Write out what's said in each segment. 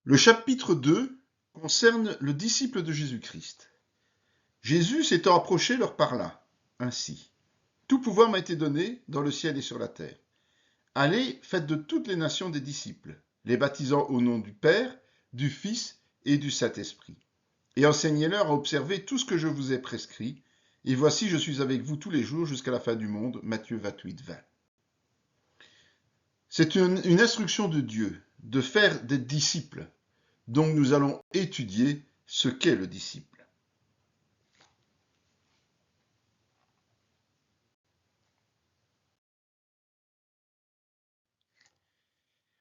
Le chapitre 2 concerne le disciple de Jésus-Christ. Jésus s'étant approché leur parla ainsi. Tout pouvoir m'a été donné dans le ciel et sur la terre. Allez, faites de toutes les nations des disciples, les baptisant au nom du Père, du Fils et du Saint-Esprit. Et enseignez-leur à observer tout ce que je vous ai prescrit. Et voici, je suis avec vous tous les jours jusqu'à la fin du monde. Matthieu 28, 20. C'est une instruction de Dieu de faire des disciples. Donc nous allons étudier ce qu'est le disciple.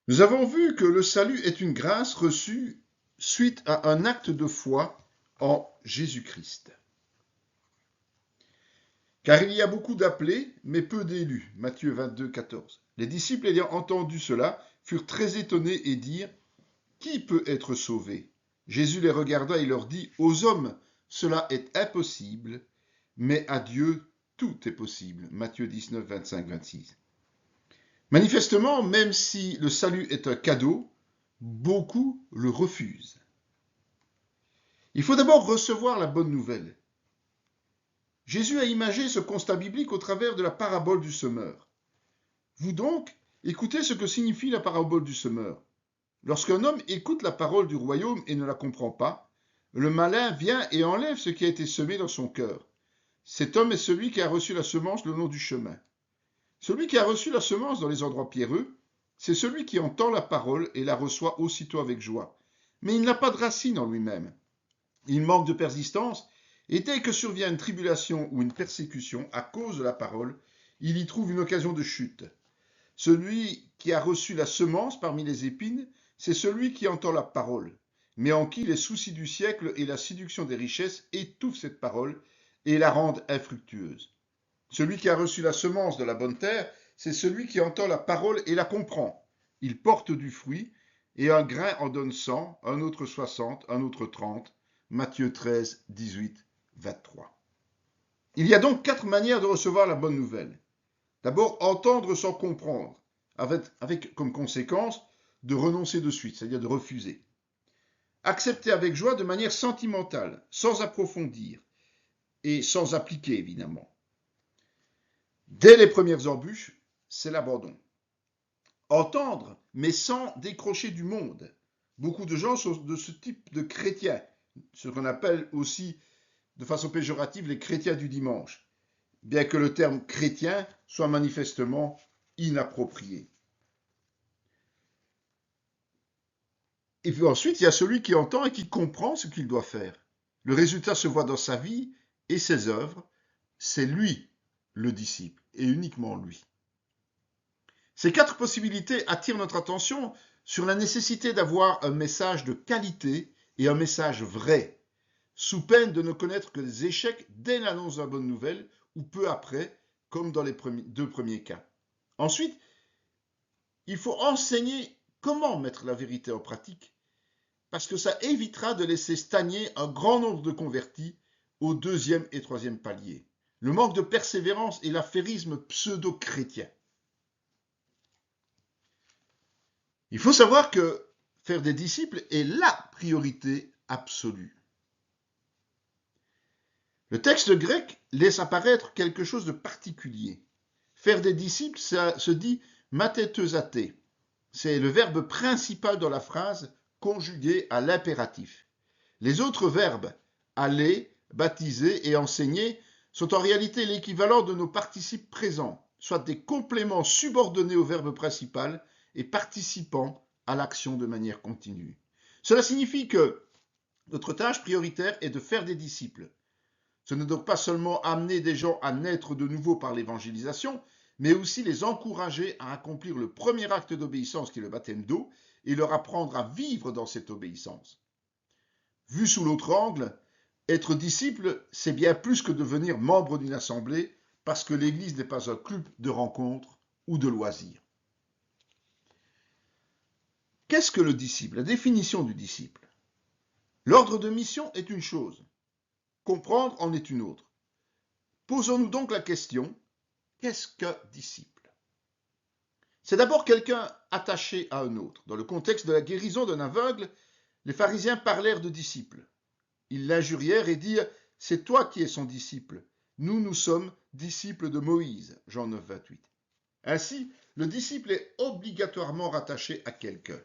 Nous avons vu que le salut est une grâce reçue suite à un acte de foi en Jésus-Christ. Car il y a beaucoup d'appelés, mais peu d'élus. Matthieu 22, 14. Les disciples ayant entendu cela furent très étonnés et dirent : qui peut être sauvé ? Jésus les regarda et leur dit : aux hommes, cela est impossible, mais à Dieu, tout est possible. Matthieu 19, 25, 26. Manifestement, même si le salut est un cadeau, beaucoup le refusent. Il faut d'abord recevoir la bonne nouvelle. Jésus a imagé ce constat biblique au travers de la parabole du semeur. Vous donc, écoutez ce que signifie la parabole du semeur. Lorsqu'un homme écoute la parole du royaume et ne la comprend pas, le malin vient et enlève ce qui a été semé dans son cœur. Cet homme est celui qui a reçu la semence le long du chemin. Celui qui a reçu la semence dans les endroits pierreux, c'est celui qui entend la parole et la reçoit aussitôt avec joie. Mais il n'a pas de racine en lui-même. Il manque de persistance, et dès que survient une tribulation ou une persécution à cause de la parole, il y trouve une occasion de chute. Celui qui a reçu la semence parmi les épines, c'est celui qui entend la parole, mais en qui les soucis du siècle et la séduction des richesses étouffent cette parole et la rendent infructueuse. Celui qui a reçu la semence de la bonne terre, c'est celui qui entend la parole et la comprend. Il porte du fruit, et un grain en donne 100, un autre 60, un autre 30. Matthieu 13, 18, 23. Il y a donc 4 manières de recevoir la bonne nouvelle. D'abord, entendre sans comprendre, avec comme conséquence de renoncer de suite, c'est-à-dire de refuser. Accepter avec joie de manière sentimentale, sans approfondir et sans appliquer évidemment. Dès les premières embûches, c'est l'abandon. Entendre, mais sans décrocher du monde. Beaucoup de gens sont de ce type de chrétiens, ce qu'on appelle aussi de façon péjorative les chrétiens du dimanche, bien que le terme chrétien soit manifestement inapproprié. Et puis ensuite, il y a celui qui entend et qui comprend ce qu'il doit faire. Le résultat se voit dans sa vie et ses œuvres. C'est lui, le disciple, et uniquement lui. Ces 4 possibilités attirent notre attention sur la nécessité d'avoir un message de qualité et un message vrai, sous peine de ne connaître que des échecs dès l'annonce de la bonne nouvelle ou peu après, comme dans les 2 premiers cas. Ensuite, il faut enseigner comment mettre la vérité en pratique, parce que ça évitera de laisser stagner un grand nombre de convertis au 2e et 3e palier. Le manque de persévérance et l'affairisme pseudo-chrétien. Il faut savoir que faire des disciples est la priorité absolue. Le texte grec laisse apparaître quelque chose de particulier. Faire des disciples, ça se dit matheteusate. C'est le verbe principal dans la phrase conjugué à l'impératif. Les autres verbes, aller, baptiser et enseigner, sont en réalité l'équivalent de nos participes présents, soit des compléments subordonnés au verbe principal et participant à l'action de manière continue. Cela signifie que notre tâche prioritaire est de faire des disciples. Ce n'est donc pas seulement amener des gens à naître de nouveau par l'évangélisation, mais aussi les encourager à accomplir le premier acte d'obéissance qui est le baptême d'eau et leur apprendre à vivre dans cette obéissance. Vu sous l'autre angle, être disciple, c'est bien plus que devenir membre d'une assemblée, parce que l'Église n'est pas un club de rencontres ou de loisirs. Qu'est-ce que le disciple ? La définition du disciple. L'ordre de mission est une chose, comprendre en est une autre. Posons-nous donc la question, qu'est-ce qu'un disciple ? C'est d'abord quelqu'un attaché à un autre. Dans le contexte de la guérison d'un aveugle, les pharisiens parlèrent de disciples. Ils l'injurièrent et dirent « C'est toi qui es son disciple. Nous sommes disciples de Moïse. » Jean 9, 28. Ainsi, le disciple est obligatoirement rattaché à quelqu'un.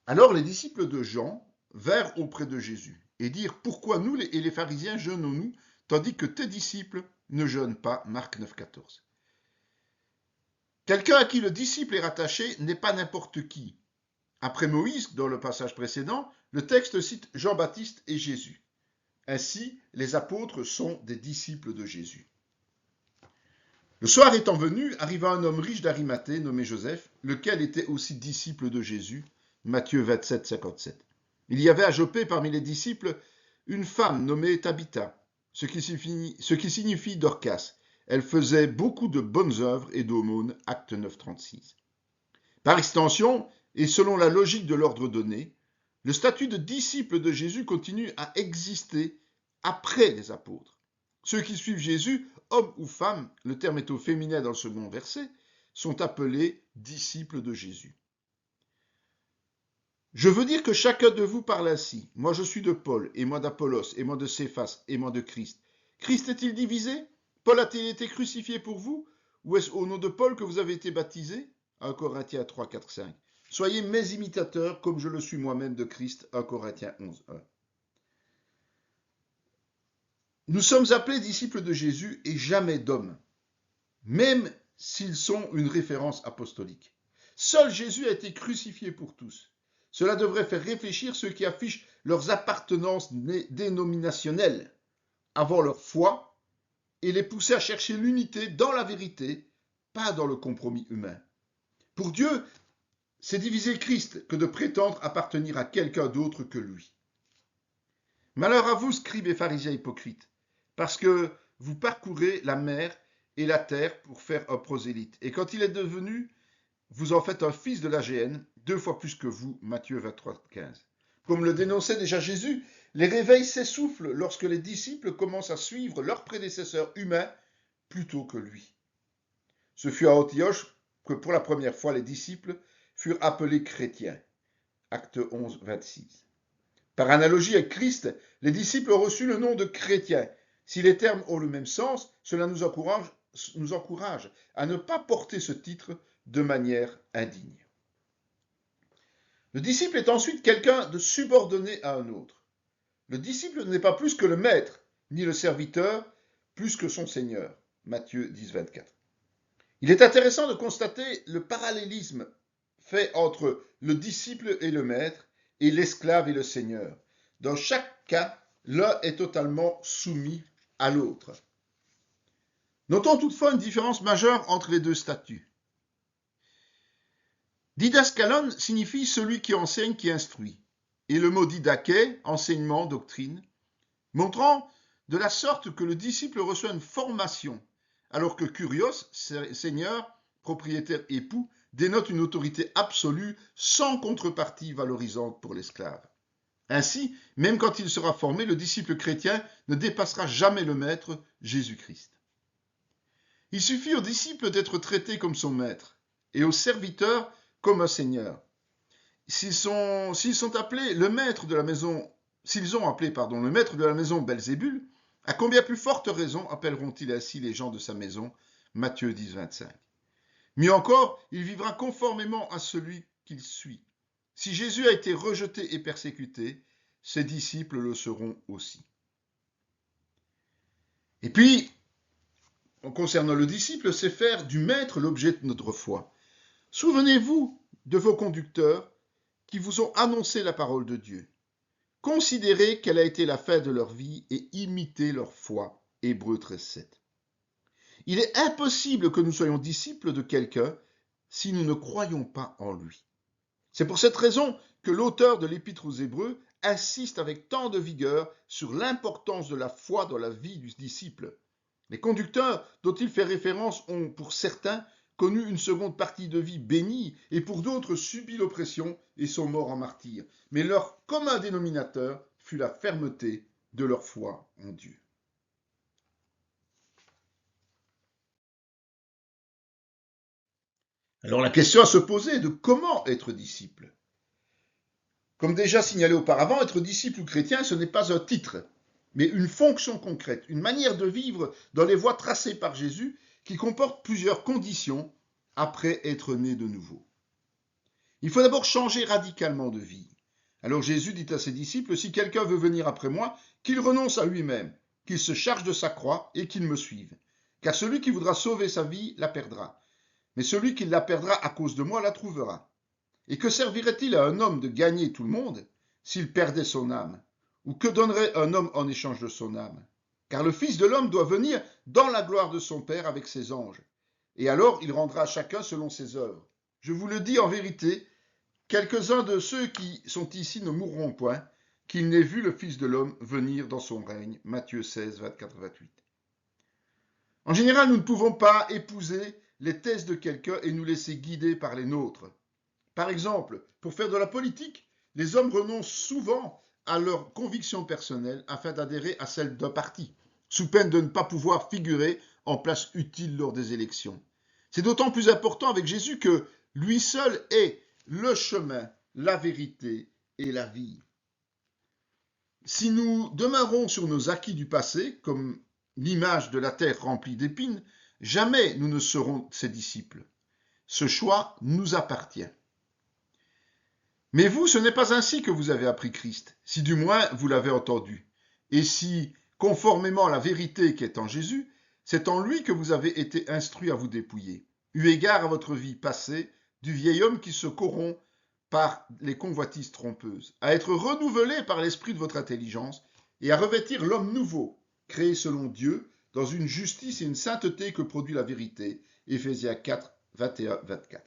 Alors les disciples de Jean vinrent auprès de Jésus et dirent « Pourquoi nous et les pharisiens jeûnons-nous, tandis que tes disciples ne jeûnent pas ?» Marc 9, 14. Quelqu'un à qui le disciple est rattaché n'est pas n'importe qui. Après Moïse, dans le passage précédent, le texte cite Jean-Baptiste et Jésus. Ainsi, les apôtres sont des disciples de Jésus. Le soir étant venu, arriva un homme riche d'Arimathée nommé Joseph, lequel était aussi disciple de Jésus. Matthieu 27, 57. Il y avait à Joppé parmi les disciples une femme nommée Tabitha, ce qui signifie Dorcas. Elle faisait beaucoup de bonnes œuvres et d'aumônes, acte 9, 36. Par extension, et selon la logique de l'ordre donné, le statut de disciple de Jésus continue à exister après les apôtres. Ceux qui suivent Jésus, hommes ou femmes, le terme est au féminin dans le second verset, sont appelés disciples de Jésus. Je veux dire que chacun de vous parle ainsi. Moi je suis de Paul, et moi d'Apollos, et moi de Céphas, et moi de Christ. Christ est-il divisé? Paul a-t-il été crucifié pour vous? Ou est-ce au nom de Paul que vous avez été baptisés? 1 Corinthiens 3, 4, 5. Soyez mes imitateurs comme je le suis moi-même de Christ. 1 Corinthiens 11, 1. Nous sommes appelés disciples de Jésus et jamais d'hommes, même s'ils sont une référence apostolique. Seul Jésus a été crucifié pour tous. Cela devrait faire réfléchir ceux qui affichent leurs appartenances dénominationnelles avant leur foi et les pousser à chercher l'unité dans la vérité, pas dans le compromis humain. Pour Dieu, c'est diviser Christ que de prétendre appartenir à quelqu'un d'autre que lui. Malheur à vous, scribes et pharisiens hypocrites, parce que vous parcourez la mer et la terre pour faire un prosélyte. Et quand il est devenu, vous en faites un fils de la géhenne, 2 fois plus que vous, Matthieu 23, 15. Comme le dénonçait déjà Jésus, les réveils s'essoufflent lorsque les disciples commencent à suivre leur prédécesseur humain plutôt que lui. Ce fut à Antioche que pour la première fois les disciples furent appelés chrétiens. Acte 11, 26. Par analogie avec Christ, les disciples ont reçu le nom de chrétiens. Si les termes ont le même sens, cela nous encourage à ne pas porter ce titre de manière indigne. Le disciple est ensuite quelqu'un de subordonné à un autre. Le disciple n'est pas plus que le maître, ni le serviteur plus que son seigneur. Matthieu 10, 24. Il est intéressant de constater le parallélisme fait entre le disciple et le maître et l'esclave et le seigneur. Dans chaque cas, l'un est totalement soumis à l'autre. Notons toutefois une différence majeure entre les deux statuts. Didaskalon signifie celui qui enseigne, qui instruit, et le mot didaké, enseignement, doctrine, montrant de la sorte que le disciple reçoit une formation, alors que kurios, seigneur, propriétaire, époux, dénote une autorité absolue sans contrepartie valorisante pour l'esclave. Ainsi, même quand il sera formé, le disciple chrétien ne dépassera jamais le maître, Jésus-Christ. Il suffit au disciple d'être traité comme son maître et au serviteur comme un seigneur. S'ils ont appelé le maître de la maison Belzébul, à combien plus forte raison appelleront-ils ainsi les gens de sa maison? Matthieu 10, 25. Mieux encore, il vivra conformément à celui qu'il suit. Si Jésus a été rejeté et persécuté, ses disciples le seront aussi. Et puis, concernant le disciple, c'est faire du maître l'objet de notre foi. Souvenez-vous de vos conducteurs qui vous ont annoncé la parole de Dieu. Considérez quelle a été la fin de leur vie et imitez leur foi. Hébreux 13, 7. Il est impossible que nous soyons disciples de quelqu'un si nous ne croyons pas en lui. C'est pour cette raison que l'auteur de l'Épître aux Hébreux insiste avec tant de vigueur sur l'importance de la foi dans la vie du disciple. Les conducteurs dont il fait référence ont, pour certains, connu une seconde partie de vie bénie et pour d'autres subi l'oppression et sont morts en martyrs. Mais leur commun dénominateur fut la fermeté de leur foi en Dieu. Alors la question à se poser est de comment être disciple. Comme déjà signalé auparavant, être disciple ou chrétien, ce n'est pas un titre, mais une fonction concrète, une manière de vivre dans les voies tracées par Jésus qui comporte plusieurs conditions après être né de nouveau. Il faut d'abord changer radicalement de vie. Alors Jésus dit à ses disciples, si quelqu'un veut venir après moi, qu'il renonce à lui-même, qu'il se charge de sa croix et qu'il me suive. Car celui qui voudra sauver sa vie la perdra, mais celui qui la perdra à cause de moi la trouvera. Et que servirait-il à un homme de gagner tout le monde s'il perdait son âme? Ou que donnerait un homme en échange de son âme? Car le Fils de l'homme doit venir dans la gloire de son Père avec ses anges. Et alors il rendra à chacun selon ses œuvres. Je vous le dis en vérité, quelques-uns de ceux qui sont ici ne mourront point, qu'ils n'aient vu le Fils de l'homme venir dans son règne. Matthieu 16, 24-28. En général, nous ne pouvons pas épouser les thèses de quelqu'un et nous laisser guider par les nôtres. Par exemple, pour faire de la politique, les hommes renoncent souvent à leurs convictions personnelles afin d'adhérer à celles d'un parti, sous peine de ne pas pouvoir figurer en place utile lors des élections. C'est d'autant plus important avec Jésus que lui seul est le chemin, la vérité et la vie. Si nous demeurons sur nos acquis du passé, comme l'image de la terre remplie d'épines, jamais nous ne serons ses disciples. Ce choix nous appartient. Mais vous, ce n'est pas ainsi que vous avez appris Christ, si du moins vous l'avez entendu, et si, conformément à la vérité qui est en Jésus, c'est en lui que vous avez été instruits à vous dépouiller, eu égard à votre vie passée, du vieil homme qui se corrompt par les convoitises trompeuses, à être renouvelé par l'esprit de votre intelligence, et à revêtir l'homme nouveau, créé selon Dieu, dans une justice et une sainteté que produit la vérité. Éphésiens 4, 21-24.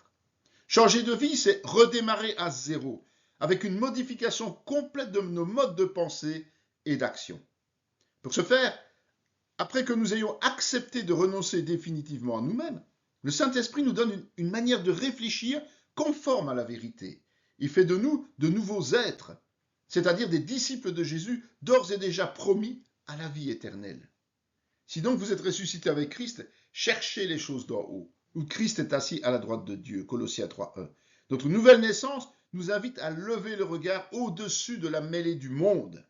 Changer de vie, c'est redémarrer à zéro, avec une modification complète de nos modes de pensée et d'action. Pour ce faire, après que nous ayons accepté de renoncer définitivement à nous-mêmes, le Saint-Esprit nous donne une manière de réfléchir conforme à la vérité. Il fait de nous de nouveaux êtres, c'est-à-dire des disciples de Jésus d'ores et déjà promis à la vie éternelle. Si donc vous êtes ressuscité avec Christ, cherchez les choses d'en haut, où Christ est assis à la droite de Dieu. Colossiens 3.1. Notre nouvelle naissance nous invite à lever le regard au-dessus de la mêlée du monde.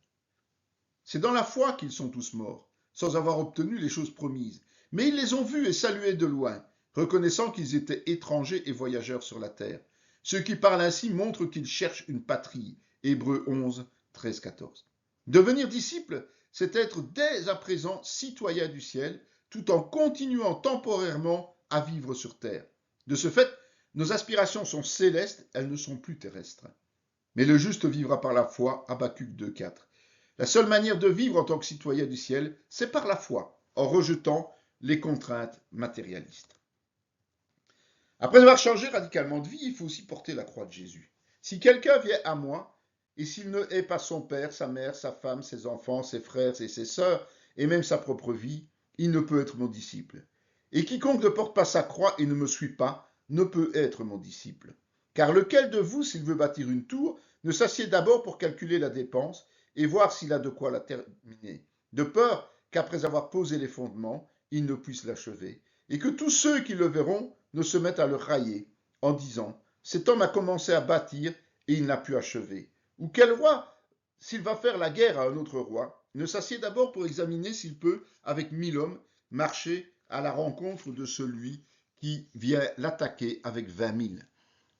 C'est dans la foi qu'ils sont tous morts, sans avoir obtenu les choses promises. Mais ils les ont vus et salués de loin, reconnaissant qu'ils étaient étrangers et voyageurs sur la terre. Ceux qui parlent ainsi montrent qu'ils cherchent une patrie. Hébreux 11, 13-14. Devenir disciple, c'est être dès à présent citoyen du ciel, tout en continuant temporairement à vivre sur terre. De ce fait, nos aspirations sont célestes, elles ne sont plus terrestres. Mais le juste vivra par la foi, Habacuc 2,4. La seule manière de vivre en tant que citoyen du ciel, c'est par la foi, en rejetant les contraintes matérialistes. Après avoir changé radicalement de vie, il faut aussi porter la croix de Jésus. Si quelqu'un vient à moi, et s'il ne hait pas son père, sa mère, sa femme, ses enfants, ses frères et ses sœurs, et même sa propre vie, il ne peut être mon disciple. Et quiconque ne porte pas sa croix et ne me suit pas, ne peut être mon disciple. Car lequel de vous, s'il veut bâtir une tour, ne s'assied d'abord pour calculer la dépense et voir s'il a de quoi la terminer, de peur qu'après avoir posé les fondements, il ne puisse l'achever, et que tous ceux qui le verront ne se mettent à le railler, en disant « Cet homme a commencé à bâtir et il n'a pu achever ». Ou quel roi, s'il va faire la guerre à un autre roi, ne s'assied d'abord pour examiner s'il peut, avec 1000 hommes, marcher à la rencontre de celui qui vient l'attaquer avec 20 000.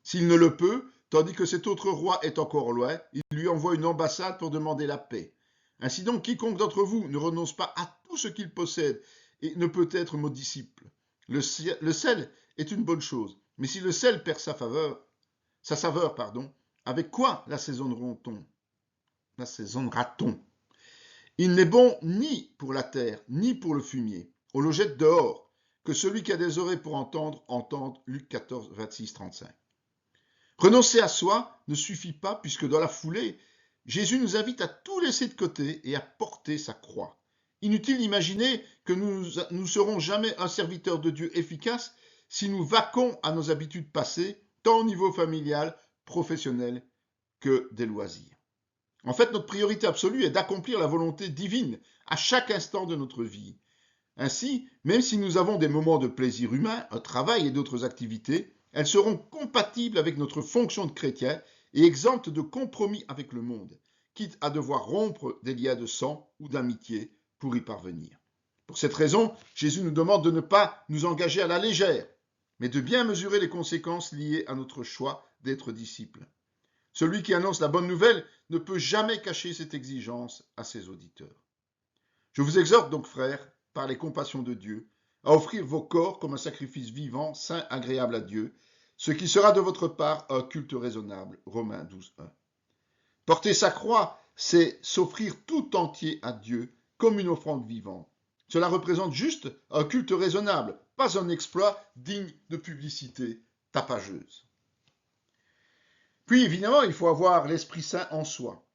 S'il ne le peut, tandis que cet autre roi est encore loin, il lui envoie une ambassade pour demander la paix. Ainsi donc, quiconque d'entre vous ne renonce pas à tout ce qu'il possède et ne peut être mon disciple. Le sel est une bonne chose, mais si le sel perd sa saveur, avec quoi l'assaisonnera-t-on? Il n'est bon ni pour la terre, ni pour le fumier. On le jette dehors. Que celui qui a des oreilles pour entendre, entende. Luc 14, 26, 35. Renoncer à soi ne suffit pas puisque dans la foulée, Jésus nous invite à tout laisser de côté et à porter sa croix. Inutile d'imaginer que nous ne serons jamais un serviteur de Dieu efficace si nous vaquons à nos habitudes passées, tant au niveau familial, professionnel que des loisirs. En fait, notre priorité absolue est d'accomplir la volonté divine à chaque instant de notre vie. Ainsi, même si nous avons des moments de plaisir humain, un travail et d'autres activités, elles seront compatibles avec notre fonction de chrétien et exempte de compromis avec le monde, quitte à devoir rompre des liens de sang ou d'amitié pour y parvenir. Pour cette raison, Jésus nous demande de ne pas nous engager à la légère, mais de bien mesurer les conséquences liées à notre choix d'être disciple. Celui qui annonce la bonne nouvelle ne peut jamais cacher cette exigence à ses auditeurs. Je vous exhorte donc, frères, par les compassions de Dieu, à offrir vos corps comme un sacrifice vivant, saint, agréable à Dieu, ce qui sera de votre part un culte raisonnable. Romains 12, 1. Porter sa croix, c'est s'offrir tout entier à Dieu comme une offrande vivante. Cela représente juste un culte raisonnable, pas un exploit digne de publicité tapageuse. Puis évidemment, il faut avoir l'Esprit Saint en soi.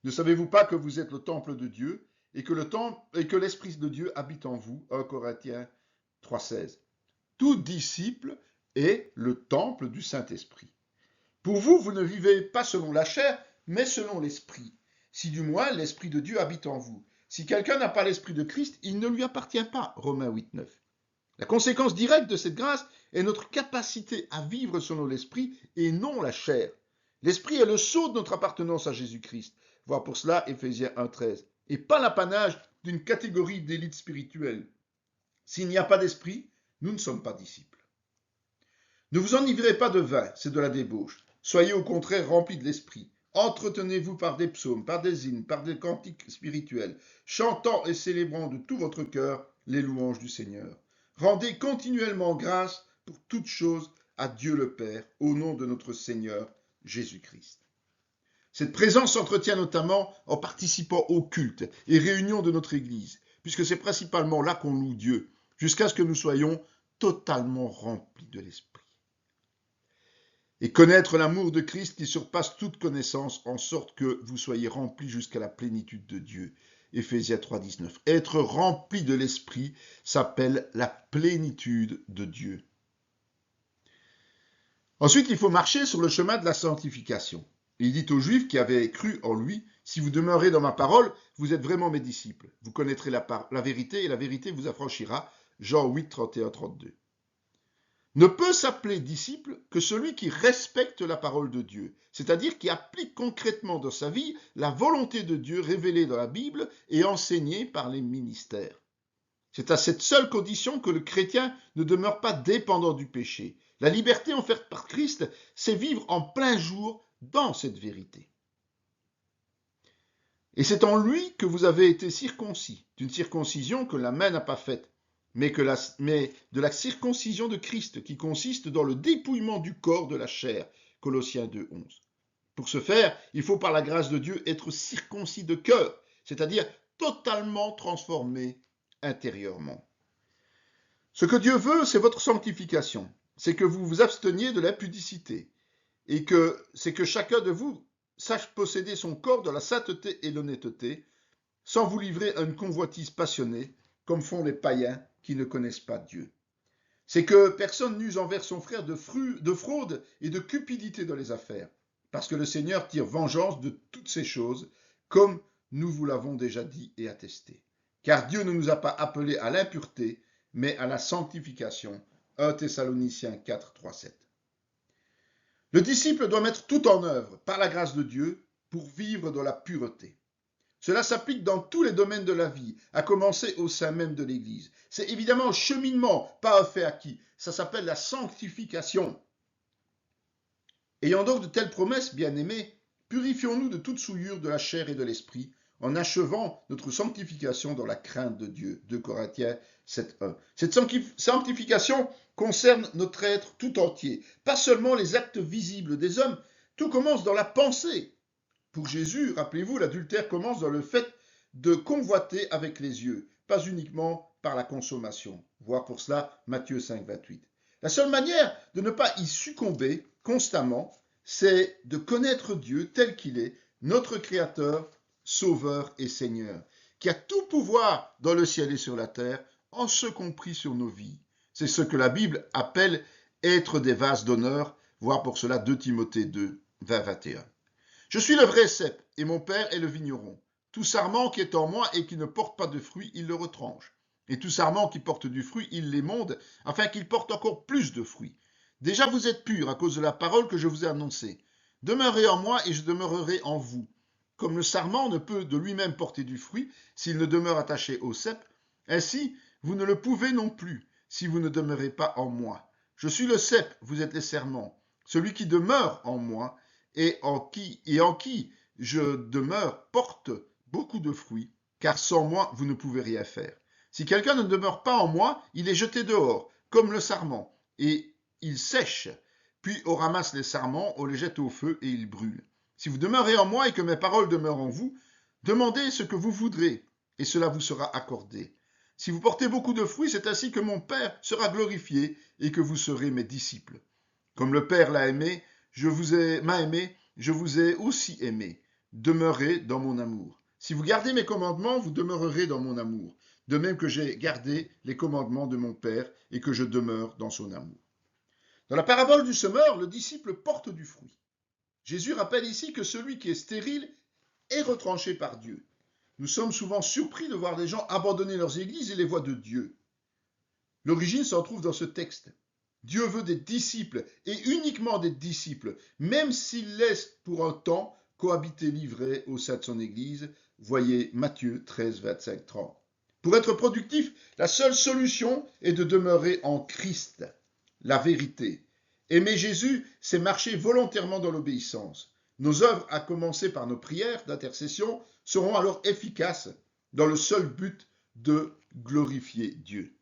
Ne savez-vous pas que vous êtes le temple de Dieu et que l'Esprit de Dieu habite en vous? 1 Corinthiens 3,16. Tout disciple est le temple du Saint-Esprit. Pour vous, vous ne vivez pas selon la chair, mais selon l'Esprit. Si du moins l'Esprit de Dieu habite en vous. Si quelqu'un n'a pas l'Esprit de Christ, il ne lui appartient pas. Romains 8,9. La conséquence directe de cette grâce est notre capacité à vivre selon l'Esprit et non la chair. L'Esprit est le sceau de notre appartenance à Jésus-Christ. Voir pour cela Éphésiens 1,13. Et pas l'apanage d'une catégorie d'élite spirituelle. S'il n'y a pas d'esprit, nous ne sommes pas disciples. Ne vous enivrez pas de vin, c'est de la débauche. Soyez au contraire remplis de l'esprit. Entretenez-vous par des psaumes, par des hymnes, par des cantiques spirituels, chantant et célébrant de tout votre cœur les louanges du Seigneur. Rendez continuellement grâce pour toutes choses à Dieu le Père, au nom de notre Seigneur Jésus-Christ. Cette présence s'entretient notamment en participant au culte et réunions de notre Église, puisque c'est principalement là qu'on loue Dieu, jusqu'à ce que nous soyons totalement remplis de l'Esprit. Et connaître l'amour de Christ qui surpasse toute connaissance, en sorte que vous soyez remplis jusqu'à la plénitude de Dieu. Éphésiens 3,19. Être rempli de l'Esprit s'appelle la plénitude de Dieu. Ensuite, il faut marcher sur le chemin de la sanctification. Il dit aux Juifs qui avaient cru en lui, « Si vous demeurez dans ma parole, vous êtes vraiment mes disciples. Vous connaîtrez la vérité et la vérité vous affranchira. » Jean 8, 31, 32. Ne peut s'appeler disciple que celui qui respecte la parole de Dieu, c'est-à-dire qui applique concrètement dans sa vie la volonté de Dieu révélée dans la Bible et enseignée par les ministères. C'est à cette seule condition que le chrétien ne demeure pas dépendant du péché. La liberté offerte par Christ, c'est vivre en plein jour dans cette vérité. Et c'est en lui que vous avez été circoncis, d'une circoncision que la main n'a pas faite, mais de la circoncision de Christ, qui consiste dans le dépouillement du corps de la chair. Colossiens 2,11. Pour ce faire, il faut par la grâce de Dieu être circoncis de cœur, c'est-à-dire totalement transformé intérieurement. Ce que Dieu veut, c'est votre sanctification, c'est que vous vous absteniez de l'impudicité, et c'est que chacun de vous sache posséder son corps de la sainteté et l'honnêteté, sans vous livrer à une convoitise passionnée, comme font les païens qui ne connaissent pas Dieu. C'est que personne n'use envers son frère de fraude et de cupidité dans les affaires, parce que le Seigneur tire vengeance de toutes ces choses, comme nous vous l'avons déjà dit et attesté. Car Dieu ne nous a pas appelés à l'impureté, mais à la sanctification. 1 Thessaloniciens 4, 3, 7. Le disciple doit mettre tout en œuvre, par la grâce de Dieu, pour vivre dans la pureté. Cela s'applique dans tous les domaines de la vie, à commencer au sein même de l'Église. C'est évidemment un cheminement, pas un fait acquis. Ça s'appelle la sanctification. Ayant donc de telles promesses, bien-aimés, purifions-nous de toute souillure de la chair et de l'esprit, en achevant notre sanctification dans la crainte de Dieu. 2 Corinthiens 7.1. Cette sanctification concerne notre être tout entier, pas seulement les actes visibles des hommes. Tout commence dans la pensée. Pour Jésus, rappelez-vous, l'adultère commence dans le fait de convoiter avec les yeux, pas uniquement par la consommation. Voir pour cela Matthieu 5, 28. La seule manière de ne pas y succomber constamment, c'est de connaître Dieu tel qu'il est, notre Créateur, Sauveur et Seigneur, qui a tout pouvoir dans le ciel et sur la terre, en ce compris sur nos vies. C'est ce que la Bible appelle être des vases d'honneur, voir pour cela 2 Timothée 2, 20, 21. Je suis le vrai cep, et mon père est le vigneron. Tout sarment qui est en moi et qui ne porte pas de fruit, il le retranche. Et tout sarment qui porte du fruit, il l'émonde, afin qu'il porte encore plus de fruits. Déjà vous êtes purs à cause de la parole que je vous ai annoncée. Demeurez en moi et je demeurerai en vous. Comme le sarment ne peut de lui-même porter du fruit s'il ne demeure attaché au cep, ainsi vous ne le pouvez non plus si vous ne demeurez pas en moi. Je suis le cep, vous êtes les serments. Celui qui demeure en moi et en qui je demeure porte beaucoup de fruits, car sans moi vous ne pouvez rien faire. Si quelqu'un ne demeure pas en moi, il est jeté dehors, comme le sarment, et il sèche. Puis on ramasse les sarments, on les jette au feu et ils brûlent. Si vous demeurez en moi et que mes paroles demeurent en vous, demandez ce que vous voudrez, et cela vous sera accordé. Si vous portez beaucoup de fruits, c'est ainsi que mon Père sera glorifié et que vous serez mes disciples. Comme le Père m'a aimé, je vous ai aussi aimé. Demeurez dans mon amour. Si vous gardez mes commandements, vous demeurerez dans mon amour, de même que j'ai gardé les commandements de mon Père et que je demeure dans son amour. Dans la parabole du semeur, le disciple porte du fruit. Jésus rappelle ici que celui qui est stérile est retranché par Dieu. Nous sommes souvent surpris de voir des gens abandonner leurs églises et les voies de Dieu. L'origine s'en trouve dans ce texte. Dieu veut des disciples, et uniquement des disciples, même s'il laisse pour un temps cohabiter l'ivraie au sein de son église. Voyez Matthieu 13, 25, 30. Pour être productif, la seule solution est de demeurer en Christ, la vérité. Aimer Jésus, c'est marcher volontairement dans l'obéissance. Nos œuvres, à commencer par nos prières d'intercession, seront alors efficaces dans le seul but de glorifier Dieu.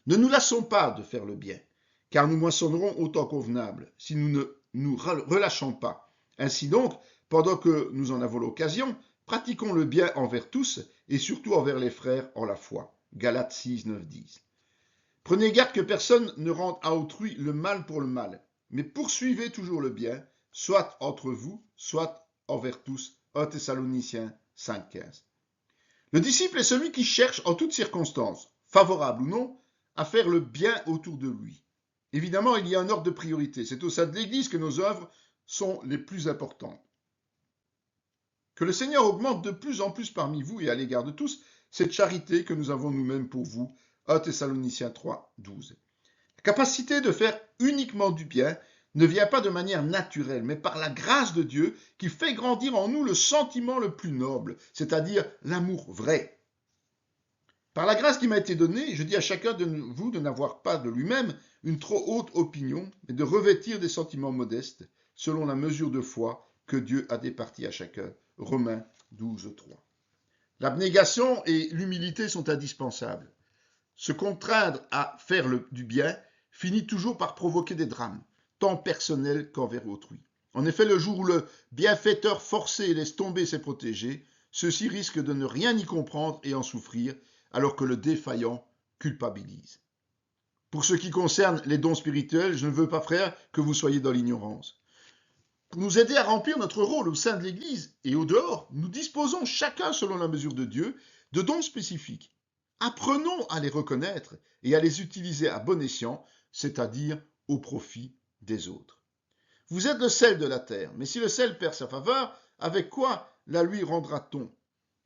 Ne nous lassons pas de faire le bien, car nous moissonnerons au temps convenable, si nous ne nous relâchons pas. Ainsi donc, pendant que nous en avons l'occasion, pratiquons le bien envers tous, et surtout envers les frères en la foi. Galates 6, 9, 10. Prenez garde que personne ne rende à autrui le mal pour le mal, mais poursuivez toujours le bien, soit entre vous, soit envers tous. 1 Thessaloniciens 5, 15. Le disciple est celui qui cherche en toutes circonstances, favorables ou non, à faire le bien autour de lui. Évidemment, il y a un ordre de priorité. C'est au sein de l'Église que nos œuvres sont les plus importantes. Que le Seigneur augmente de plus en plus parmi vous et à l'égard de tous cette charité que nous avons nous-mêmes pour vous. 1 Thessaloniciens 3, 12. La capacité de faire uniquement du bien ne vient pas de manière naturelle, mais par la grâce de Dieu qui fait grandir en nous le sentiment le plus noble, c'est-à-dire l'amour vrai. Par la grâce qui m'a été donnée, je dis à chacun de vous de n'avoir pas de lui-même une trop haute opinion, mais de revêtir des sentiments modestes, selon la mesure de foi que Dieu a départie à chacun. Romains 12, 3. L'abnégation et l'humilité sont indispensables. Se contraindre à faire du bien finit toujours par provoquer des drames, tant personnels qu'envers autrui. En effet, le jour où le bienfaiteur forcé laisse tomber ses protégés, ceux-ci risquent de ne rien y comprendre et en souffrir, alors que le défaillant culpabilise. Pour ce qui concerne les dons spirituels, je ne veux pas, frère, que vous soyez dans l'ignorance. Pour nous aider à remplir notre rôle au sein de l'Église et au dehors, nous disposons chacun, selon la mesure de Dieu, de dons spécifiques. Apprenons à les reconnaître et à les utiliser à bon escient, c'est-à-dire au profit des autres. Vous êtes le sel de la terre, mais si le sel perd sa faveur, avec quoi la lui rendra-t-on ?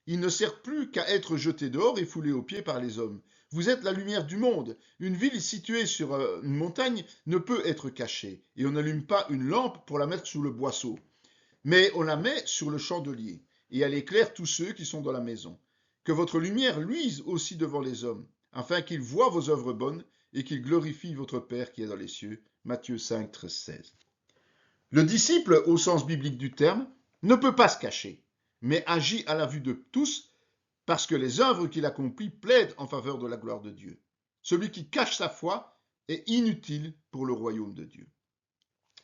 Il ne sert plus qu'à être jeté dehors et foulé aux pieds par les hommes. Vous êtes la lumière du monde. Une ville située sur une montagne ne peut être cachée, et on n'allume pas une lampe pour la mettre sous le boisseau, mais on la met sur le chandelier, et elle éclaire tous ceux qui sont dans la maison. Que votre lumière luise aussi devant les hommes, afin qu'ils voient vos œuvres bonnes et qu'ils glorifient votre Père qui est dans les cieux. Matthieu 5, 13, 16. Le disciple, au sens biblique du terme, ne peut pas se cacher, mais agit à la vue de tous parce que les œuvres qu'il accomplit plaident en faveur de la gloire de Dieu. Celui qui cache sa foi est inutile pour le royaume de Dieu.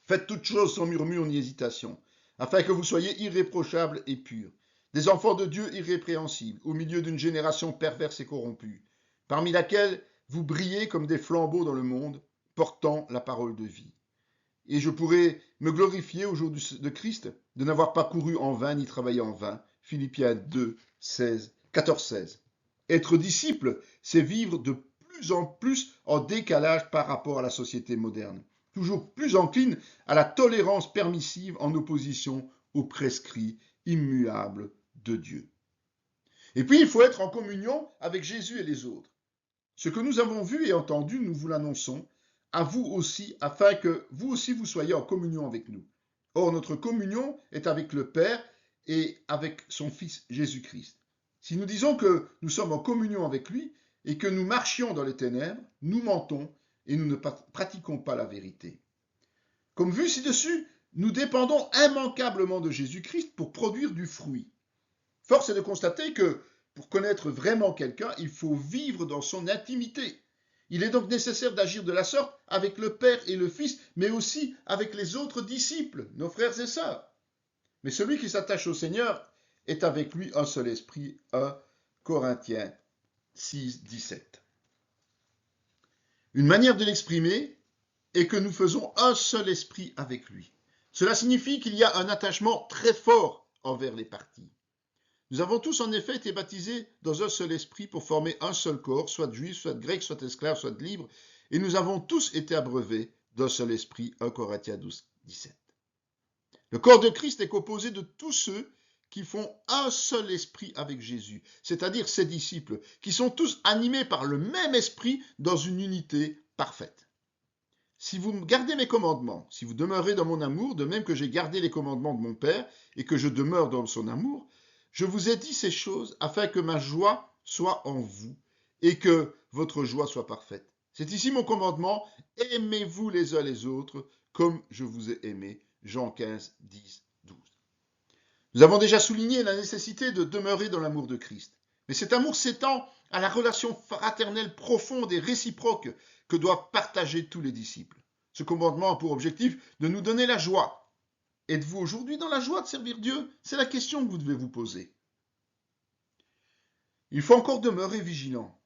Faites toutes choses sans murmure ni hésitation, afin que vous soyez irréprochables et purs, des enfants de Dieu irrépréhensibles, au milieu d'une génération perverse et corrompue, parmi laquelle vous brillez comme des flambeaux dans le monde, portant la parole de vie. Et je pourrais me glorifier au jour de Christ de n'avoir pas couru en vain ni travaillé en vain. Philippiens 2, 14, 16. Être disciple, c'est vivre de plus en plus en décalage par rapport à la société moderne, toujours plus encline à la tolérance permissive en opposition aux prescrits immuables de Dieu. Et puis, il faut être en communion avec Jésus et les autres. Ce que nous avons vu et entendu, nous vous l'annonçons, à vous aussi, afin que vous aussi vous soyez en communion avec nous. Or, notre communion est avec le Père et avec son Fils Jésus-Christ. Si nous disons que nous sommes en communion avec lui et que nous marchions dans les ténèbres, nous mentons et nous ne pratiquons pas la vérité. Comme vu ci-dessus, nous dépendons immanquablement de Jésus-Christ pour produire du fruit. Force est de constater que pour connaître vraiment quelqu'un, il faut vivre dans son intimité. Il est donc nécessaire d'agir de la sorte avec le Père et le Fils, mais aussi avec les autres disciples, nos frères et sœurs. Mais celui qui s'attache au Seigneur est avec lui un seul esprit. 1 Corinthiens 6, 17. Une manière de l'exprimer est que nous faisons un seul esprit avec lui. Cela signifie qu'il y a un attachement très fort envers les parties. Nous avons tous en effet été baptisés dans un seul esprit pour former un seul corps, soit juif, soit grec, soit esclave, soit libre, et nous avons tous été abreuvés d'un seul esprit. 1 Corinthiens 12, 17. Le corps de Christ est composé de tous ceux qui font un seul esprit avec Jésus, c'est-à-dire ses disciples, qui sont tous animés par le même esprit dans une unité parfaite. Si vous gardez mes commandements, si vous demeurez dans mon amour, de même que j'ai gardé les commandements de mon Père et que je demeure dans son amour, je vous ai dit ces choses afin que ma joie soit en vous et que votre joie soit parfaite. C'est ici mon commandement, aimez-vous les uns les autres comme je vous ai aimé. Jean 15, 10, 12. Nous avons déjà souligné la nécessité de demeurer dans l'amour de Christ. Mais cet amour s'étend à la relation fraternelle profonde et réciproque que doivent partager tous les disciples. Ce commandement a pour objectif de nous donner la joie. Êtes-vous aujourd'hui dans la joie de servir Dieu? C'est la question que vous devez vous poser. Il faut encore demeurer vigilant.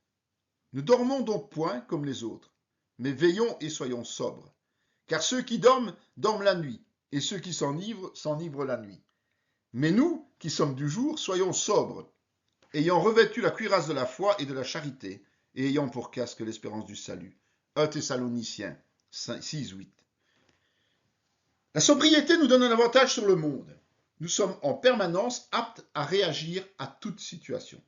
Ne dormons donc point comme les autres, mais veillons et soyons sobres. Car ceux qui dorment, dorment la nuit, et ceux qui s'enivrent la nuit. Mais nous, qui sommes du jour, soyons sobres, ayant revêtu la cuirasse de la foi et de la charité, et ayant pour casque l'espérance du salut. 1 Thessaloniciens 6, 8. La sobriété nous donne un avantage sur le monde. Nous sommes en permanence aptes à réagir à toute situation.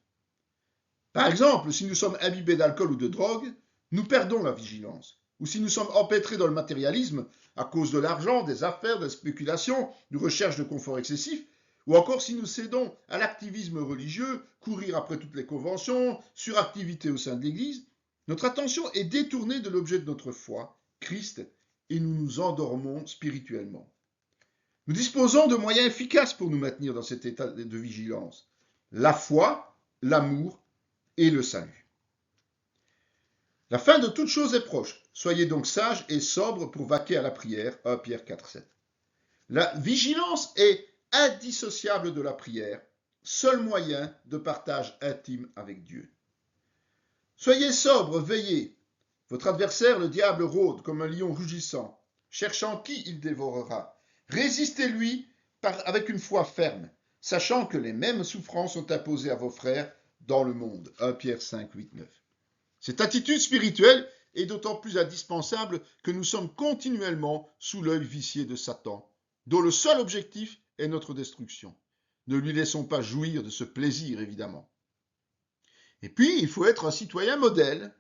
Par exemple, si nous sommes imbibés d'alcool ou de drogue, nous perdons la vigilance. Ou si nous sommes empêtrés dans le matérialisme à cause de l'argent, des affaires, de la spéculation, de recherche de confort excessif, ou encore si nous cédons à l'activisme religieux, courir après toutes les conventions, suractivité au sein de l'Église, notre attention est détournée de l'objet de notre foi, Christ, et nous nous endormons spirituellement. Nous disposons de moyens efficaces pour nous maintenir dans cet état de vigilance. La foi, l'amour et le salut. La fin de toute chose est proche. Soyez donc sages et sobres pour vaquer à la prière. 1 Pierre 4, 7. La vigilance est indissociable de la prière, seul moyen de partage intime avec Dieu. Soyez sobres, veillez. Votre adversaire, le diable, rôde comme un lion rugissant, cherchant qui il dévorera. Résistez-lui avec une foi ferme, sachant que les mêmes souffrances sont imposées à vos frères dans le monde. 1 Pierre 5, 8, 9. Cette attitude spirituelle est d'autant plus indispensable que nous sommes continuellement sous l'œil vicié de Satan, dont le seul objectif est notre destruction. Ne lui laissons pas jouir de ce plaisir, évidemment. Et puis, il faut être un citoyen modèle.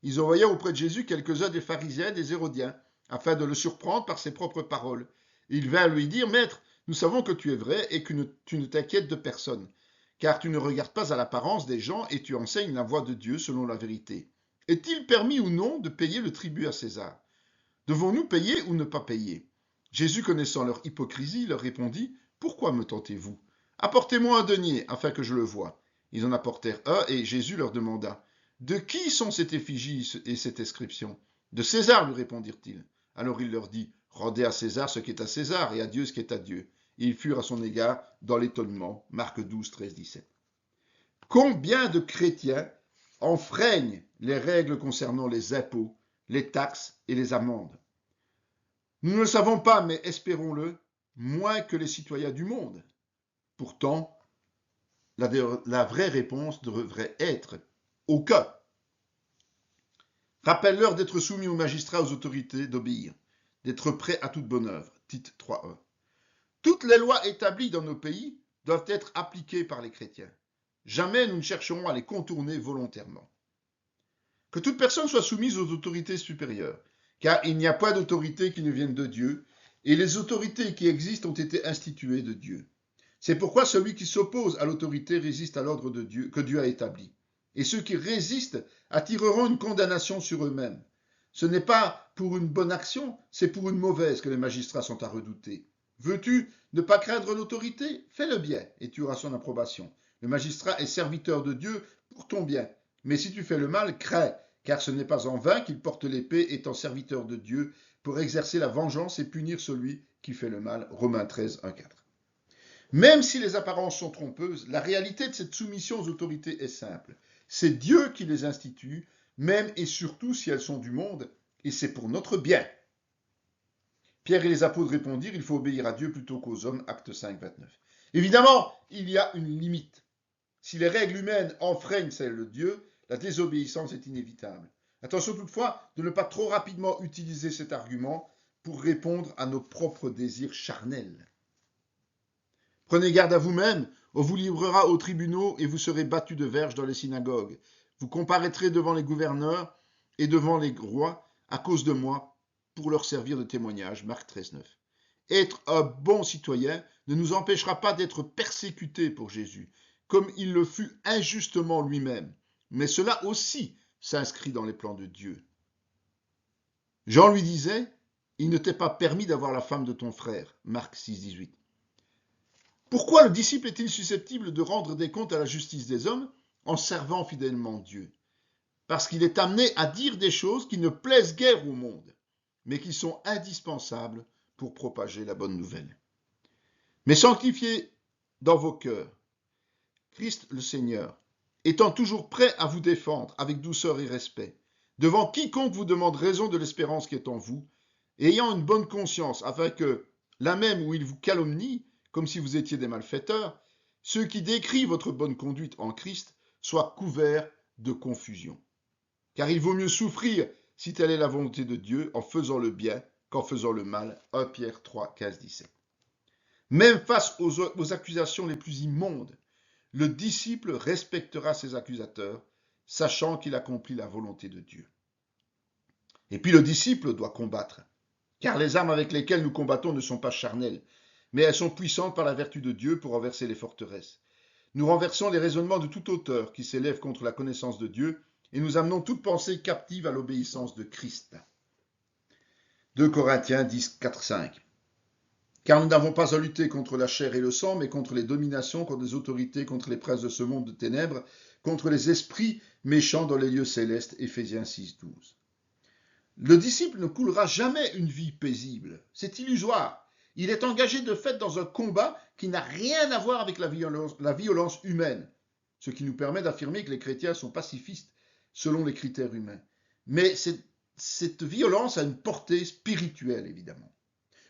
Ils envoyaient auprès de Jésus quelques-uns des pharisiens et des hérodiens, afin de le surprendre par ses propres paroles. Et ils vinrent lui dire, « Maître, nous savons que tu es vrai et que tu ne t'inquiètes de personne, car tu ne regardes pas à l'apparence des gens et tu enseignes la voie de Dieu selon la vérité. Est-il permis ou non de payer le tribut à César? Devons-nous payer ou ne pas payer ?» Jésus, connaissant leur hypocrisie, leur répondit, « Pourquoi me tentez-vous? Apportez-moi un denier, afin que je le voie. » Ils en apportèrent un, et Jésus leur demanda, « De qui sont cette effigie et cette inscription? » « De César, lui répondirent-ils. Alors il leur dit, « Rendez à César ce qui est à César, et à Dieu ce qui est à Dieu. » Et ils furent à son égard dans l'étonnement. Marc 12, 13, 17. Combien de chrétiens enfreignent les règles concernant les impôts, les taxes et les amendes? Nous ne le savons pas, mais espérons-le, moins que les citoyens du monde. Pourtant, la vraie réponse devrait être aucun. Rappelle-leur d'être soumis aux magistrats, aux autorités, d'obéir, d'être prêts à toute bonne œuvre. Tite 3.1. Toutes les lois établies dans nos pays doivent être appliquées par les chrétiens. Jamais nous ne chercherons à les contourner volontairement. Que toute personne soit soumise aux autorités supérieures, car il n'y a pas d'autorité qui ne vienne de Dieu, et les autorités qui existent ont été instituées de Dieu. C'est pourquoi celui qui s'oppose à l'autorité résiste à l'ordre de Dieu que Dieu a établi. Et ceux qui résistent attireront une condamnation sur eux-mêmes. Ce n'est pas pour une bonne action, c'est pour une mauvaise que les magistrats sont à redouter. Veux-tu ne pas craindre l'autorité? Fais le bien et tu auras son approbation. Le magistrat est serviteur de Dieu pour ton bien. Mais si tu fais le mal, crains, car ce n'est pas en vain qu'il porte l'épée étant serviteur de Dieu pour exercer la vengeance et punir celui qui fait le mal. Romains 13, 1, 4. Même si les apparences sont trompeuses, la réalité de cette soumission aux autorités est simple. C'est Dieu qui les institue, même et surtout si elles sont du monde, et c'est pour notre bien. Pierre et les apôtres répondirent, il faut obéir à Dieu plutôt qu'aux hommes, acte 5, 29. Évidemment, il y a une limite. Si les règles humaines enfreignent celles de Dieu, la désobéissance est inévitable. Attention toutefois de ne pas trop rapidement utiliser cet argument pour répondre à nos propres désirs charnels. Prenez garde à vous-même, on vous livrera aux tribunaux et vous serez battus de verges dans les synagogues. Vous comparaîtrez devant les gouverneurs et devant les rois à cause de moi pour leur servir de témoignage. Marc 13, 9. Être un bon citoyen ne nous empêchera pas d'être persécutés pour Jésus, comme il le fut injustement lui-même. Mais cela aussi s'inscrit dans les plans de Dieu. Jean lui disait, il ne t'est pas permis d'avoir la femme de ton frère. Marc 6, 18. Pourquoi le disciple est-il susceptible de rendre des comptes à la justice des hommes en servant fidèlement Dieu? Parce qu'il est amené à dire des choses qui ne plaisent guère au monde, mais qui sont indispensables pour propager la bonne nouvelle. Mais sanctifiez dans vos cœurs Christ le Seigneur, étant toujours prêt à vous défendre avec douceur et respect, devant quiconque vous demande raison de l'espérance qui est en vous, ayant une bonne conscience, afin que, là même où il vous calomnie, comme si vous étiez des malfaiteurs, ceux qui décrivent votre bonne conduite en Christ soient couverts de confusion. Car il vaut mieux souffrir, si telle est la volonté de Dieu, en faisant le bien qu'en faisant le mal. 1 Pierre 3, 15, 17. Même face aux accusations les plus immondes, le disciple respectera ses accusateurs, sachant qu'il accomplit la volonté de Dieu. Et puis le disciple doit combattre, car les armes avec lesquelles nous combattons ne sont pas charnelles, mais elles sont puissantes par la vertu de Dieu pour renverser les forteresses. Nous renversons les raisonnements de toute hauteur qui s'élèvent contre la connaissance de Dieu et nous amenons toute pensée captive à l'obéissance de Christ. 2 Corinthiens 10, 4, 5. Car nous n'avons pas à lutter contre la chair et le sang, mais contre les dominations, contre les autorités, contre les princes de ce monde de ténèbres, contre les esprits méchants dans les lieux célestes. Éphésiens 6, 12. Le disciple ne coulera jamais une vie paisible. C'est illusoire. Il est engagé de fait dans un combat qui n'a rien à voir avec la violence humaine, ce qui nous permet d'affirmer que les chrétiens sont pacifistes selon les critères humains. Mais cette violence a une portée spirituelle, évidemment.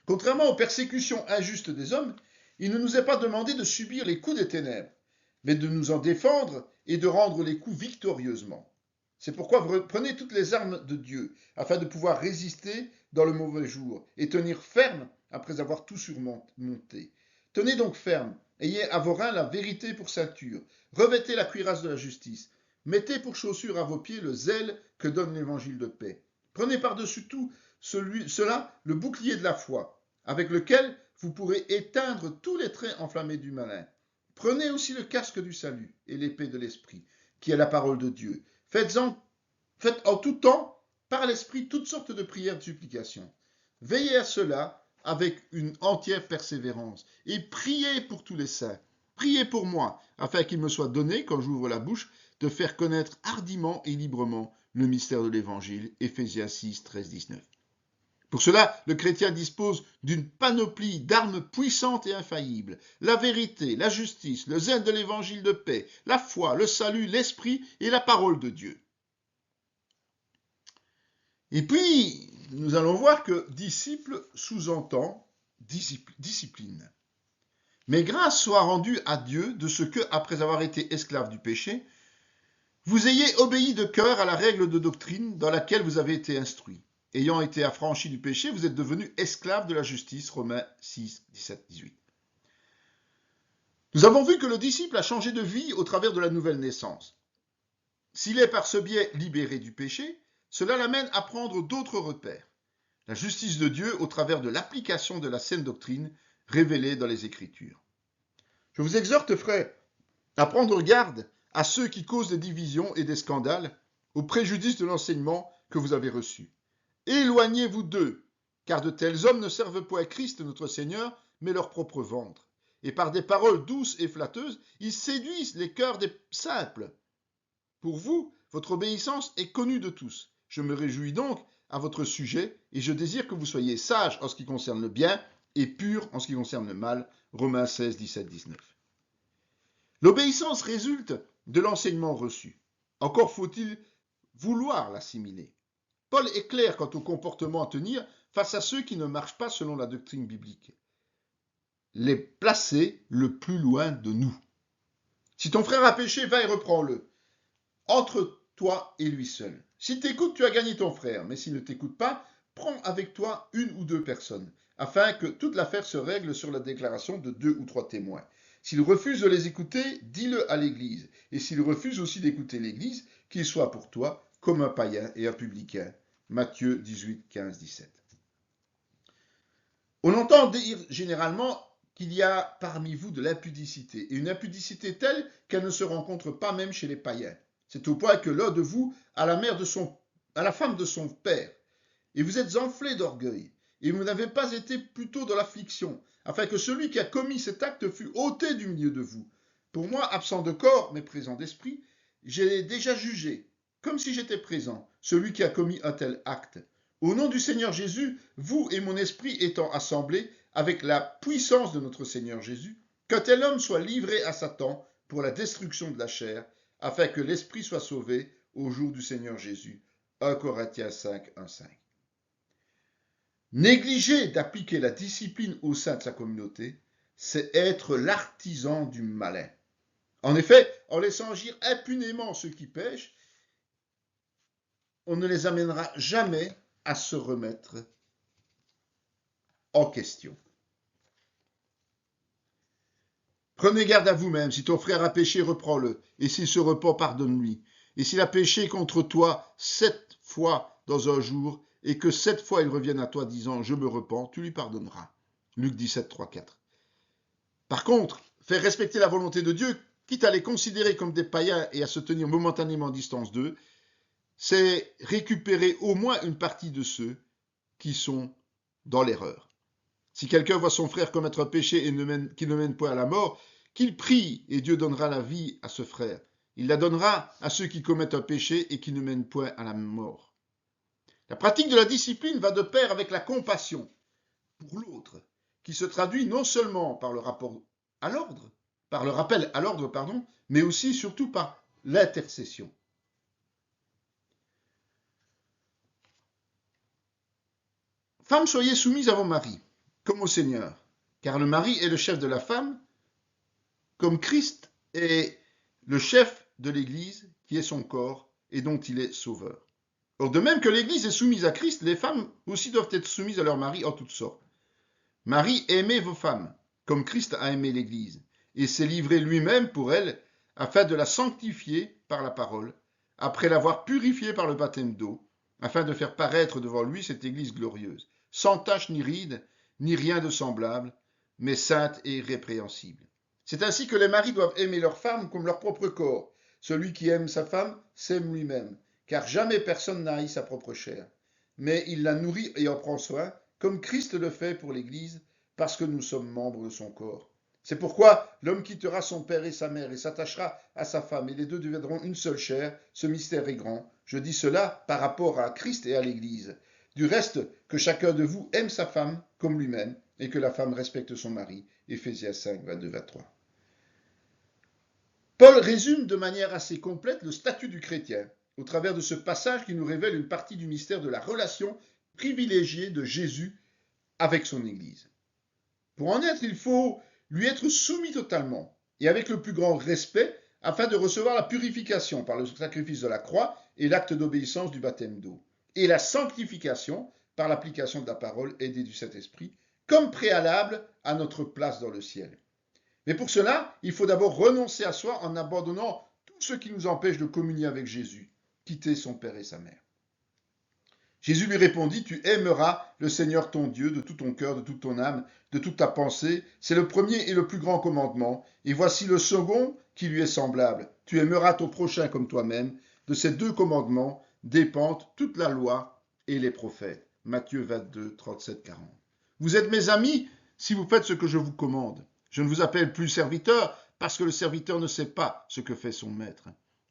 Contrairement aux persécutions injustes des hommes, il ne nous est pas demandé de subir les coups des ténèbres, mais de nous en défendre et de rendre les coups victorieusement. C'est pourquoi vous prenez toutes les armes de Dieu, afin de pouvoir résister dans le mauvais jour et tenir ferme après avoir tout surmonté. Tenez donc ferme, ayez à vos reins la vérité pour ceinture, revêtez la cuirasse de la justice, mettez pour chaussure à vos pieds le zèle que donne l'évangile de paix. Prenez par-dessus tout cela le bouclier de la foi, avec lequel vous pourrez éteindre tous les traits enflammés du malin. Prenez aussi le casque du salut et l'épée de l'esprit, qui est la parole de Dieu. Faites en tout temps, par l'esprit, toutes sortes de prières et de supplications. Veillez à cela avec une entière persévérance et priez pour tous les saints. Priez pour moi, afin qu'il me soit donné, quand j'ouvre la bouche, de faire connaître hardiment et librement le mystère de l'Évangile. Éphésiens 6, 13, 19. Pour cela, le chrétien dispose d'une panoplie d'armes puissantes et infaillibles. La vérité, la justice, le zèle de l'évangile de paix, la foi, le salut, l'esprit et la parole de Dieu. Et puis, nous allons voir que disciple sous-entend discipline. Mais grâce soit rendue à Dieu de ce que, après avoir été esclave du péché, vous ayez obéi de cœur à la règle de doctrine dans laquelle vous avez été instruits. Ayant été affranchis du péché, vous êtes devenus esclaves de la justice. Romains 6, 17, 18. Nous avons vu que le disciple a changé de vie au travers de la nouvelle naissance. S'il est par ce biais libéré du péché, cela l'amène à prendre d'autres repères. la justice de Dieu au travers de l'application de la saine doctrine révélée dans les Écritures. Je vous exhorte, frères, à prendre garde à ceux qui causent des divisions et des scandales au préjudice de l'enseignement que vous avez reçu. Éloignez-vous d'eux, car de tels hommes ne servent point Christ notre Seigneur, mais leur propre ventre. Et par des paroles douces et flatteuses, ils séduisent les cœurs des simples. Pour vous, votre obéissance est connue de tous. Je me réjouis donc à votre sujet, et je désire que vous soyez sages en ce qui concerne le bien, et purs en ce qui concerne le mal. Romains 16, 17, 19. L'obéissance résulte de l'enseignement reçu. Encore faut-il vouloir l'assimiler. Paul est clair quant au comportement à tenir face à ceux qui ne marchent pas selon la doctrine biblique. Les placer le plus loin de nous. Si ton frère a péché, va et reprends-le. Entre toi et lui seul. S'il t'écoute, tu as gagné ton frère, mais s'il ne t'écoute pas, prends avec toi une ou deux personnes, afin que toute l'affaire se règle sur la déclaration de 2 ou 3 témoins. S'il refuse de les écouter, dis-le à l'Église. Et s'il refuse aussi d'écouter l'Église, qu'il soit pour toi comme un païen et un publicain. Matthieu 18, 15, 17. On entend dire généralement qu'il y a parmi vous de l'impudicité, et une impudicité telle qu'elle ne se rencontre pas même chez les païens. C'est au point que l'un de vous a la femme de son père, et vous êtes enflés d'orgueil, et vous n'avez pas été plutôt dans l'affliction, afin que celui qui a commis cet acte fût ôté du milieu de vous. Pour moi, absent de corps, mais présent d'esprit, j'ai déjà jugé, comme si j'étais présent, celui qui a commis un tel acte. Au nom du Seigneur Jésus, vous et mon esprit étant assemblés, avec la puissance de notre Seigneur Jésus, qu'un tel homme soit livré à Satan pour la destruction de la chair, afin que l'esprit soit sauvé au jour du Seigneur Jésus. 1 Corinthiens 5, 1, 5. Négliger d'appliquer la discipline au sein de sa communauté, c'est être l'artisan du malin. En effet, en laissant agir impunément ceux qui pêchent, on ne les amènera jamais à se remettre en question. Prenez garde à vous-même. Si ton frère a péché, reprends-le. Et s'il se repent, pardonne-lui. Et s'il a péché contre toi 7 fois dans un jour, et que 7 fois il revienne à toi disant « Je me repens », tu lui pardonneras. Luc 17, 3, 4. Par contre, faire respecter la volonté de Dieu, quitte à les considérer comme des païens et à se tenir momentanément en distance d'eux, c'est récupérer au moins une partie de ceux qui sont dans l'erreur. Si quelqu'un voit son frère commettre un péché qui ne mène point à la mort, qu'il prie et Dieu donnera la vie à ce frère. Il la donnera à ceux qui commettent un péché et qui ne mènent point à la mort. La pratique de la discipline va de pair avec la compassion pour l'autre, qui se traduit non seulement par le rappel à l'ordre, mais aussi surtout par l'intercession. Femmes, soyez soumises à vos maris, comme au Seigneur, car le mari est le chef de la femme, comme Christ est le chef de l'Église, qui est son corps et dont il est sauveur. Or, de même que l'Église est soumise à Christ, les femmes aussi doivent être soumises à leur mari en toutes sortes. Marie, aimez vos femmes, comme Christ a aimé l'Église, et s'est livré lui-même pour elle, afin de la sanctifier par la parole, après l'avoir purifiée par le baptême d'eau, afin de faire paraître devant lui cette Église glorieuse, sans tache ni ride, ni rien de semblable, mais sainte et irrépréhensible. C'est ainsi que les maris doivent aimer leurs femmes comme leur propre corps. Celui qui aime sa femme s'aime lui-même, car jamais personne n'a haï sa propre chair. Mais il la nourrit et en prend soin, comme Christ le fait pour l'Église, parce que nous sommes membres de son corps. C'est pourquoi l'homme quittera son père et sa mère et s'attachera à sa femme, et les deux deviendront une seule chair. Ce mystère est grand. Je dis cela par rapport à Christ et à l'Église. Du reste, que chacun de vous aime sa femme comme lui-même, et que la femme respecte son mari. Éphésiens 5, 22, 23. Paul résume de manière assez complète le statut du chrétien, au travers de ce passage qui nous révèle une partie du mystère de la relation privilégiée de Jésus avec son Église. Pour en être, il faut lui être soumis totalement, et avec le plus grand respect, afin de recevoir la purification par le sacrifice de la croix et l'acte d'obéissance du baptême d'eau, et la sanctification par l'application de la parole aidée du Saint-Esprit, comme préalable à notre place dans le ciel. Mais pour cela, il faut d'abord renoncer à soi en abandonnant tout ce qui nous empêche de communier avec Jésus, quitter son père et sa mère. Jésus lui répondit, tu aimeras le Seigneur ton Dieu de tout ton cœur, de toute ton âme, de toute ta pensée. C'est le premier et le plus grand commandement. Et voici le second qui lui est semblable. Tu aimeras ton prochain comme toi-même. De ces deux commandements dépendent toute la loi et les prophètes. Matthieu 22, 37, 40. Vous êtes mes amis si vous faites ce que je vous commande. Je ne vous appelle plus serviteur parce que le serviteur ne sait pas ce que fait son maître.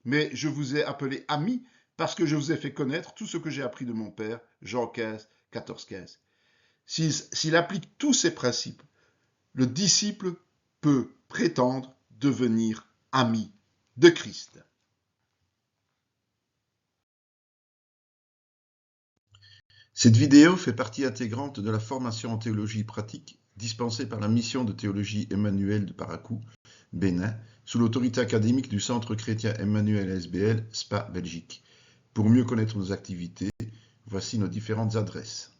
Mais je vous ai appelé ami parce que je vous ai fait connaître tout ce que j'ai appris de mon Père. Jean 15, 14, 15. S'il applique tous ces principes, le disciple peut prétendre devenir ami de Christ. Cette vidéo fait partie intégrante de la formation en théologie pratique dispensée par la mission de théologie Emmanuel de Parakou, Bénin, sous l'autorité académique du Centre chrétien Emmanuel SBL, Spa, Belgique. Pour mieux connaître nos activités, voici nos différentes adresses.